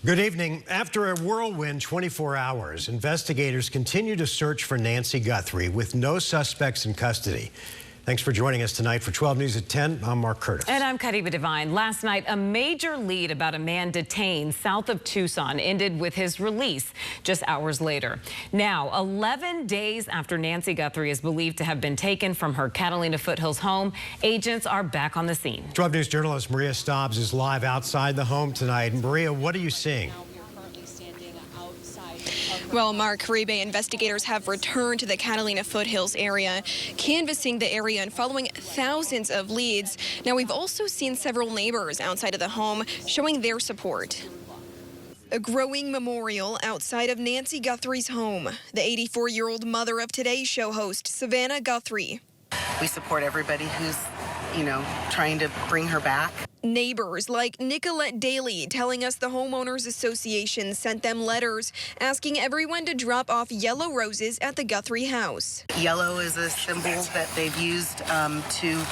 Good evening. After a whirlwind 24 hours, investigators continue to search for Nancy Guthrie with no suspects in custody. Thanks for joining us tonight for 12 News at 10. I'm Mark Curtis. And I'm Kadiba Devine. Last night, a major lead about a man detained south of Tucson ended with his release just hours later. Now, 11 days after Nancy Guthrie is believed to have been taken from her Catalina Foothills home, agents are back on the scene. 12 News journalist Maria Stobbs is live outside the home tonight. Maria, what are you seeing? Well, Mark, Caribe investigators have returned to the Catalina Foothills area, canvassing the area and following thousands of leads. Now, we've also seen several neighbors outside of the home showing their support. A growing memorial outside of Nancy Guthrie's home. The 84-year-old mother of Today's Show host, Savannah Guthrie. We support everybody who's, trying to bring her back. Neighbors like Nicolette Daly telling us the Homeowners Association sent them letters asking everyone to drop off yellow roses at the Guthrie house. Yellow is a symbol that they've used to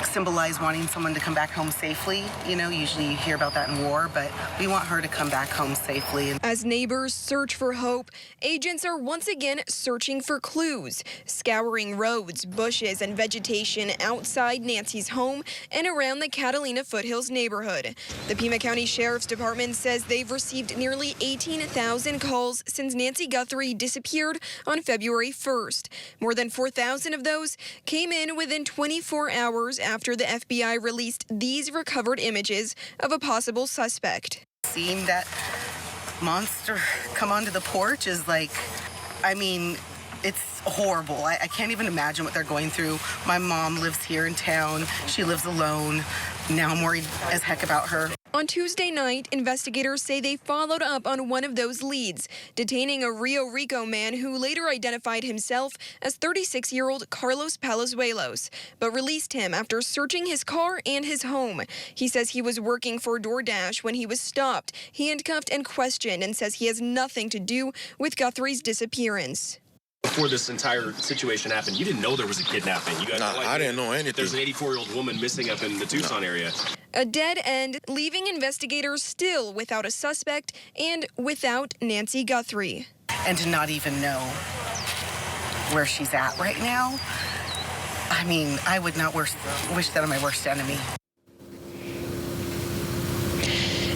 symbolize wanting someone to come back home safely. Usually you hear about that in war, but we want her to come back home safely. As neighbors search for hope, agents are once again searching for clues, scouring roads, bushes, and vegetation outside Nancy's home and around the Catalina Foothills neighborhood. The Pima County Sheriff's Department says they've received nearly 18,000 calls since Nancy Guthrie disappeared on February 1st. More than 4,000 of those came in within 24 hours after the FBI released these recovered images of a possible suspect. Seeing that monster come onto the porch is it's horrible. I can't even imagine what they're going through. My mom lives here in town. She lives alone. Now I'm worried as heck about her. On Tuesday night, investigators say they followed up on one of those leads, detaining a Rio Rico man who later identified himself as 36-year-old Carlos Palazuelos, but released him after searching his car and his home. He says he was working for DoorDash when he was stopped, handcuffed, and questioned, and says he has nothing to do with Guthrie's disappearance. Before this entire situation happened, you didn't know there was a kidnapping. You guys I didn't know anything. There's an 84-year-old woman missing up in the Tucson area. A dead end, leaving investigators still without a suspect and without Nancy Guthrie. And to not even know where she's at right now, I would not wish that on my worst enemy.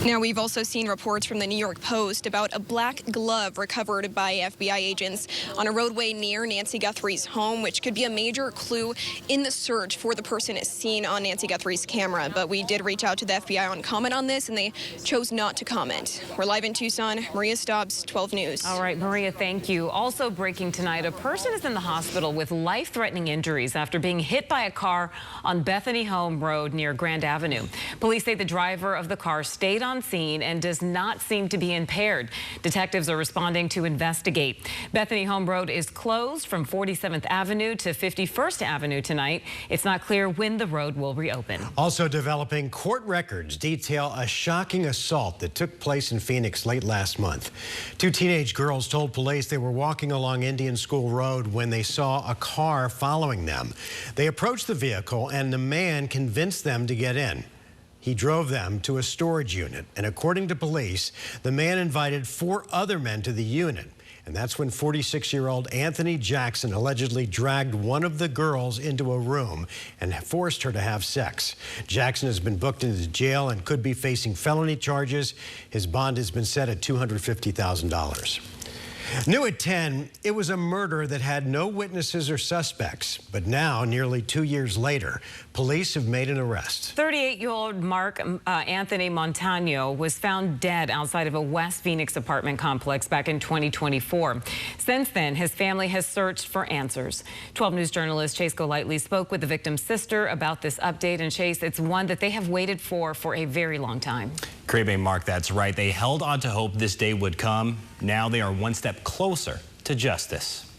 Now, we've also seen reports from the New York Post about a black glove recovered by FBI agents on a roadway near Nancy Guthrie's home, which could be a major clue in the search for the person seen on Nancy Guthrie's camera. But we did reach out to the FBI on comment on this, and they chose not to comment. We're live in Tucson. Maria Stobbs, 12 News. All right, Maria, thank you. Also breaking tonight, a person is in the hospital with life-threatening injuries after being hit by a car on Bethany Home Road near Grand Avenue. Police say the driver of the car stayed on scene and does not seem to be impaired. Detectives are responding to investigate. Bethany Home Road is closed from 47th Avenue to 51st Avenue tonight. It's not clear when the road will reopen. Also developing, court records detail a shocking assault that took place in Phoenix late last month. Two teenage girls told police they were walking along Indian School Road when they saw a car following them. They approached the vehicle and the man convinced them to get in. He drove them to a storage unit, and according to police, the man invited 4 other men to the unit. And that's when 46-year-old Anthony Jackson allegedly dragged one of the girls into a room and forced her to have sex. Jackson has been booked into jail and could be facing felony charges. His bond has been set at $250,000. New at 10, it was a murder that had no witnesses or suspects. But now, nearly 2 years later, police have made an arrest. 38-year-old Mark Anthony Montano was found dead outside of a West Phoenix apartment complex back in 2024. Since then, his family has searched for answers. 12 News journalist Chase Golightly spoke with the victim's sister about this update. And Chase, it's one that they have waited for a very long time. Caribe, Mark, that's right. They held on to hope this day would come. Now they are one step closer to justice.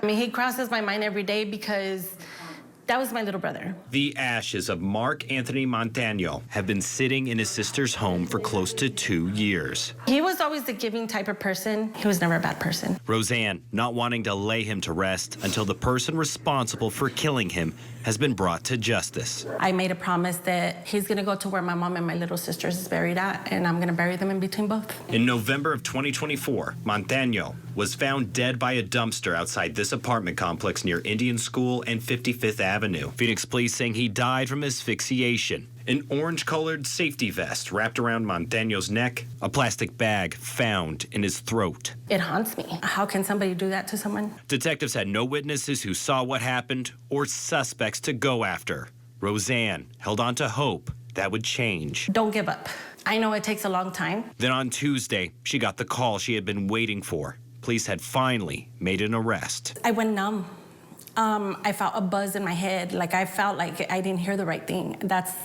He crosses my mind every day because That was my little brother. The ashes of Mark Anthony Montano have been sitting in his sister's home for close to 2 years. He was always the giving type of person. He was never a bad person. Roseanne not wanting to lay him to rest until the person responsible for killing him has been brought to justice. I made a promise that he's going to go to where my mom and my little sisters is buried at, and I'm going to bury them in between both. In November of 2024, Montano was found dead by a dumpster outside this apartment complex near Indian School and 55th Avenue. Phoenix police saying he died from asphyxiation. An orange-colored safety vest wrapped around Montano's neck, a plastic bag found in his throat. It haunts me. How can somebody do that to someone? Detectives had no witnesses who saw what happened or suspects to go after. Roseanne held on to hope that would change. Don't give up. I know it takes a long time. Then on Tuesday, she got the call she had been waiting for. Police had finally made an arrest. I went numb. I felt a buzz in my head. Like I felt like I didn't hear the right thing.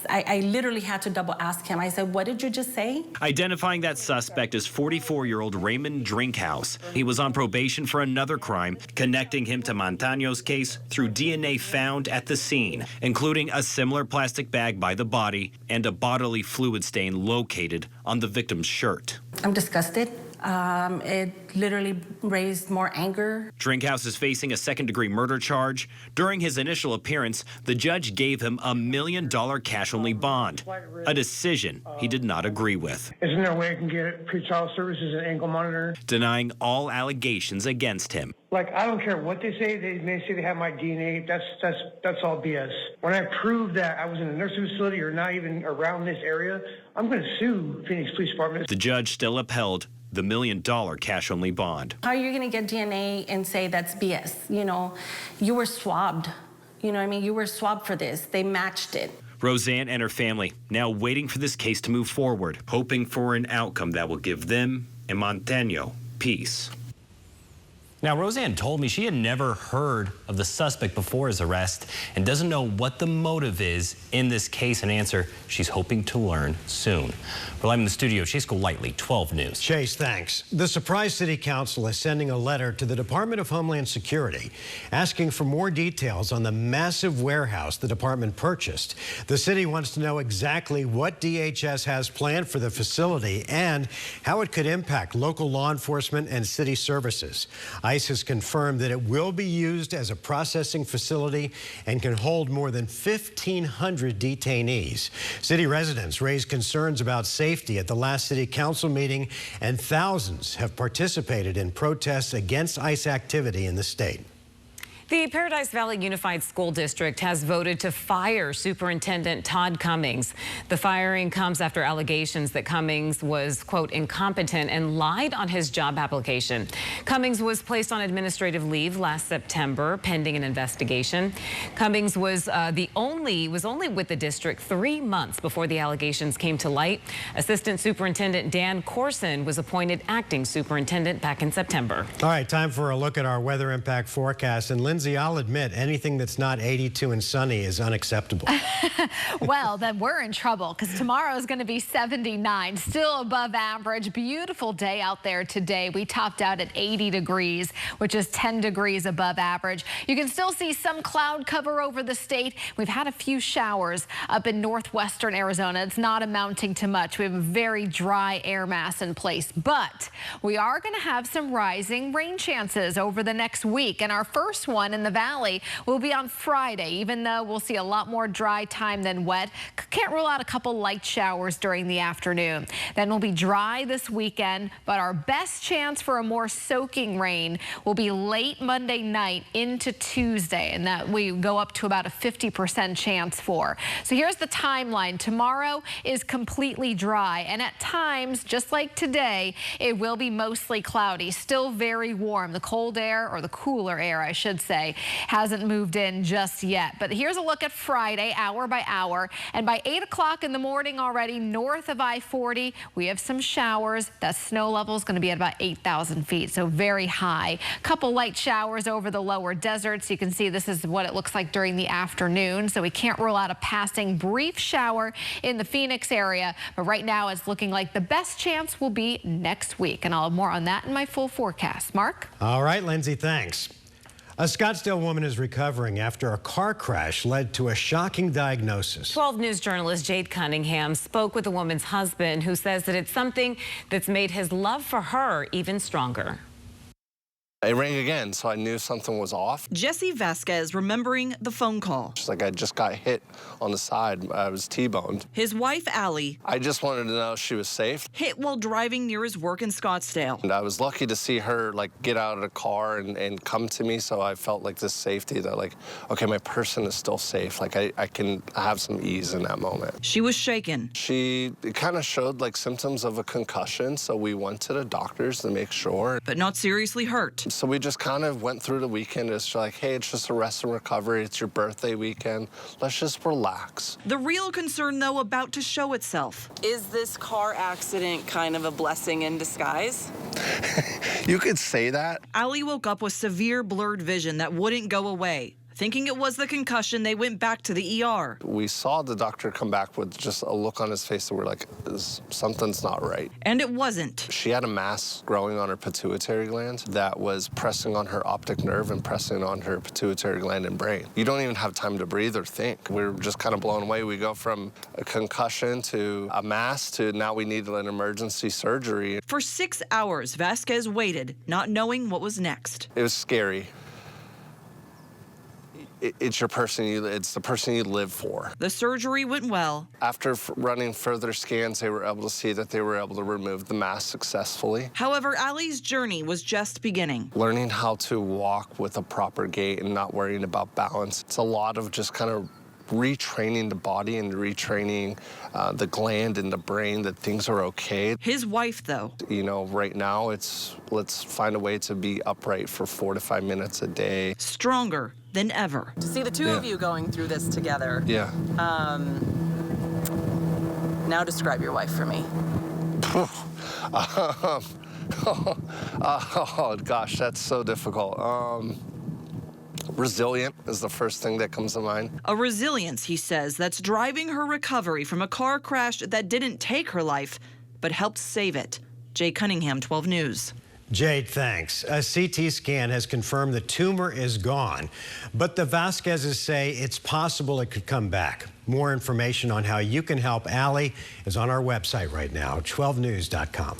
I literally had to double ask him. I said, what did you just say? Identifying that suspect as 44-year-old Raymond Drinkhouse. He was on probation for another crime, connecting him to Montano's case through DNA found at the scene, including a similar plastic bag by the body and a bodily fluid stain located on the victim's shirt. I'm disgusted. It literally raised more anger. Drinkhouse is facing a second-degree murder charge. During his initial appearance, the judge gave him $1 million cash-only bond, a decision he did not agree with. Isn't there a way I can get pretrial services and ankle monitor? Denying all allegations against him. Like, I don't care what they say. They may say they have my DNA. That's all BS. When I prove that I was in a nursing facility or not even around this area, I'm going to sue Phoenix Police Department. The judge still upheld the $1 million cash-only bond. How are you going to get DNA and say that's BS? You know, you were swabbed. You know what I mean? You were swabbed for this. They matched it. Roseanne and her family now waiting for this case to move forward, hoping for an outcome that will give them and Montano peace. Now, Roseanne told me she had never heard of the suspect before his arrest and doesn't know what the motive is in this case, an answer she's hoping to learn soon. We're live in the studio. Chase Golightly, 12 News. Chase, thanks. The Surprise City Council is sending a letter to the Department of Homeland Security asking for more details on the massive warehouse the department purchased. The city wants to know exactly what DHS has planned for the facility and how it could impact local law enforcement and city services. ICE has confirmed that it will be used as a processing facility and can hold more than 1,500 detainees. City residents raised concerns about safety at the last city council meeting, and thousands have participated in protests against ICE activity in the state. The Paradise Valley Unified School District has voted to fire Superintendent Todd Cummings. The firing comes after allegations that Cummings was, quote, incompetent and lied on his job application. Cummings was placed on administrative leave last September pending an investigation. Cummings was only with the district 3 months before the allegations came to light. Assistant Superintendent Dan Corson was appointed acting superintendent back in September. All right, time for a look at our weather impact forecast. And Lindsay, I'll admit anything that's not 82 and sunny is unacceptable. Well, then we're in trouble because tomorrow is going to be 79, still above average. Beautiful day out there today. We topped out at 80 degrees, which is 10 degrees above average. You can still see some cloud cover over the state. We've had a few showers up in northwestern Arizona. It's not amounting to much. We have a very dry air mass in place, but we are going to have some rising rain chances over the next week. And our first one in the valley will be on Friday, even though we'll see a lot more dry time than wet. Can't rule out a couple light showers during the afternoon. Then we'll be dry this weekend, but our best chance for a more soaking rain will be late Monday night into Tuesday, and that we go up to about a 50% chance for. So here's the timeline. Tomorrow is completely dry, and at times, just like today, it will be mostly cloudy, still very warm. The cold air, or the cooler air, I should say, hasn't moved in just yet. But here's a look at Friday, hour by hour. And by 8 o'clock in the morning already, north of I-40, we have some showers. That snow level is going to be at about 8,000 feet, so very high. Couple light showers over the lower deserts. You can see this is what it looks like during the afternoon, so we can't rule out a passing brief shower in the Phoenix area. But right now, it's looking like the best chance will be next week. And I'll have more on that in my full forecast. Mark? All right, Lindsay, thanks. A Scottsdale woman is recovering after a car crash led to a shocking diagnosis. 12 News journalist Jade Cunningham spoke with the woman's husband, who says that it's something that's made his love for her even stronger. It rang again, so I knew something was off. Jesse Vasquez remembering the phone call. It's like I just got hit on the side. I was T-boned. His wife, Allie, I just wanted to know she was safe. hit while driving near his work in Scottsdale. And I was lucky to see her get out of the car and come to me, so I felt like this safety that okay, my person is still safe. I can have some ease in that moment. She was shaken. It kind of showed symptoms of a concussion, so we went to the doctors to make sure. But not seriously hurt. So we just kind of went through the weekend. It's hey, it's just a rest and recovery. It's your birthday weekend. Let's just relax. The real concern, though, about to show itself. Is this car accident kind of a blessing in disguise? You could say that. Allie woke up with severe blurred vision that wouldn't go away. Thinking it was the concussion, they went back to the ER. We saw the doctor come back with just a look on his face that we're like, something's not right. And it wasn't. She had a mass growing on her pituitary gland that was pressing on her optic nerve and pressing on her pituitary gland and brain. You don't even have time to breathe or think. We're just kind of blown away. We go from a concussion to a mass to now we need an emergency surgery. For 6 hours, Vasquez waited, not knowing what was next. It was scary. It's the person you live for. The surgery went well. After running further scans, they were able to see that they were able to remove the mass successfully. However, Allie's journey was just beginning. Learning how to walk with a proper gait and not worrying about balance. It's a lot of just kind of retraining the body and retraining the gland and the brain that things are okay. His wife, though. Right now, let's find a way to be upright for 4 to 5 minutes a day. Stronger than ever. To see the two of you going through this together. Yeah. Now describe your wife for me. Oh, gosh, that's so difficult. Resilient is the first thing that comes to mind. A resilience, he says, that's driving her recovery from a car crash that didn't take her life, but helped save it. Jay Cunningham, 12 News. Jade, thanks. A CT scan has confirmed the tumor is gone, but the Vasquezes say it's possible it could come back. More information on how you can help Allie is on our website right now, 12news.com.